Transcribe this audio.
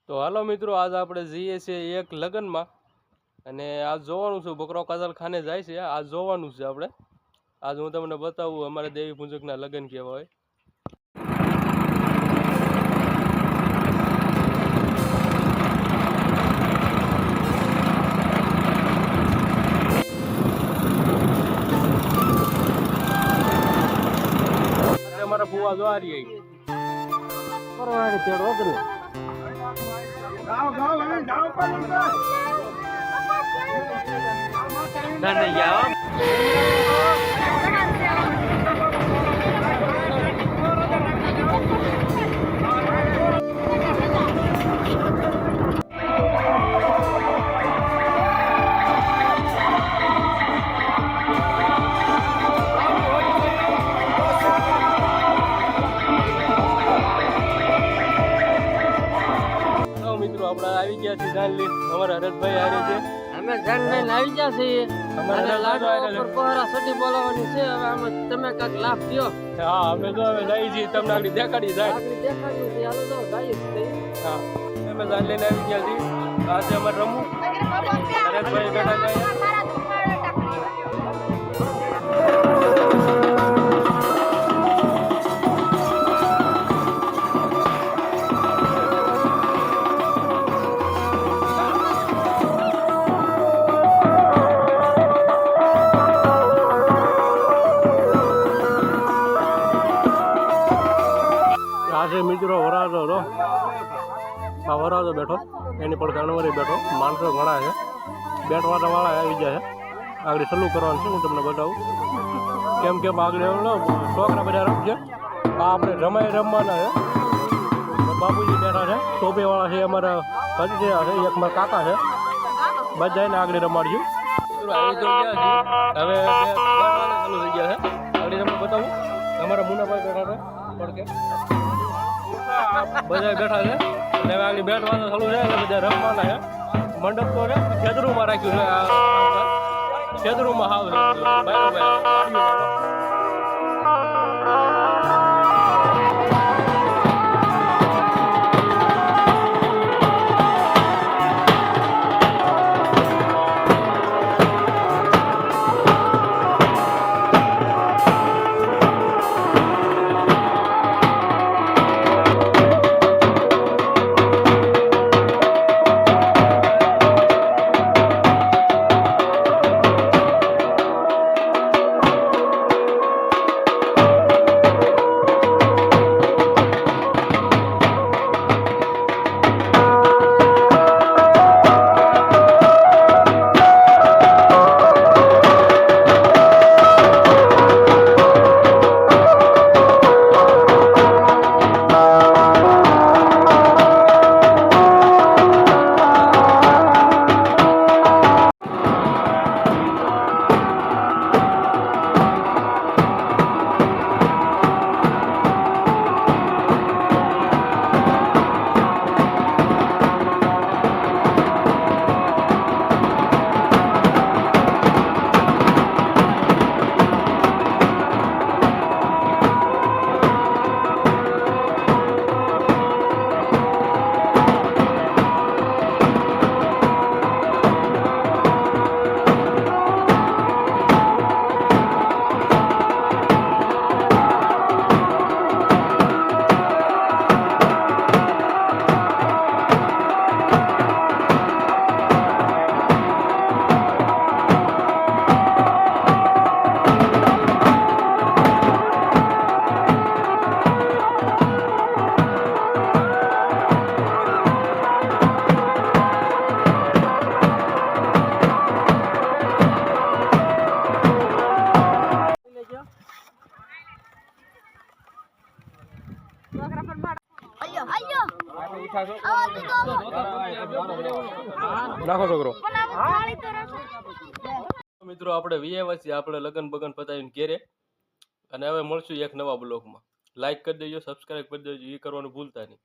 તો હાલો મિત્રો, આજ આપણે જઈએ છીએ એક લગ્નમાં અને આજ જોવાનું છે. બકરો કાજલ ખાને જાય છે, આજ જોવાનું છે આપણે. આજ હું તમને બતાવું અમારે દેવી પૂજકના લગ્ન કેવા હોય. અમારા ફુવા જો આ રહી પરવાડી તેડો કરે ગાવ ગાવ હવે ગાવ પર ના જાવ. મિત્રો આપણે આવી ગયા છીએ જાન લઈને. અમારા હરતભાઈ હારે છે. અમે જાન લઈને આવી ગયા છીએ. અમારા લાડુ ઉપર પહોરા સટી બોલાવવાની છે. હવે આમાં તમે કાંઈક લાભ દ્યો. હા, અમે તો હવે જઈએ છીએ, તમને આગળ દેખાડી જાય. આગળ દેખાડ્યું છે, હાલો તો જઈએ છીએ. હા, અમે જાન લઈને આવી ગયા છીએ. આ છે અમારે રમુ હરતભાઈ બેઠા છે. મિત્રો વરાજો રો આ વરાજો બેઠો, એની પર ઘણવરી બેઠો. માણસો ઘણા છે, બેઠવાના વાળા આવી ગયા છે. આગળ સલું કરવાનું છે, હું તમને બતાવું કેમ કેમ આગળ છોકરા બધા રમશે. આ આપણે રમવાના છે. બાપુજી બેઠા છે, ટોપી વાળા છે, અમારા ભત્રીજા છે, એક મારા કાકા છે. બધાને આગળ રમાડ્યું. આવી તો ગયા છે, હવે ચાલુ થઈ ગયા છે. આગળ તમને બતાવું અમારા મુનાભાઈ બેઠા છે પડકે બધા બેઠા છે. અને હવે આગળ બેઠવાનું ચાલુ છે એટલે બધા રમવાના છે. મંડપ તો છે ખેતરૂમાં રાખ્યું છે. ખેતરૂમાં હાવ નાખો છોકરો. મિત્રો આપણે વિયાવા છીએ, આપણે લગન બગન પતાવીને ઘેરે. અને હવે મળશું એક નવા બ્લોગમાં. લાઈક કરી દેજો, સબસ્ક્રાઈબ કરી દેજો, એ કરવાનું ભૂલતા નહીં.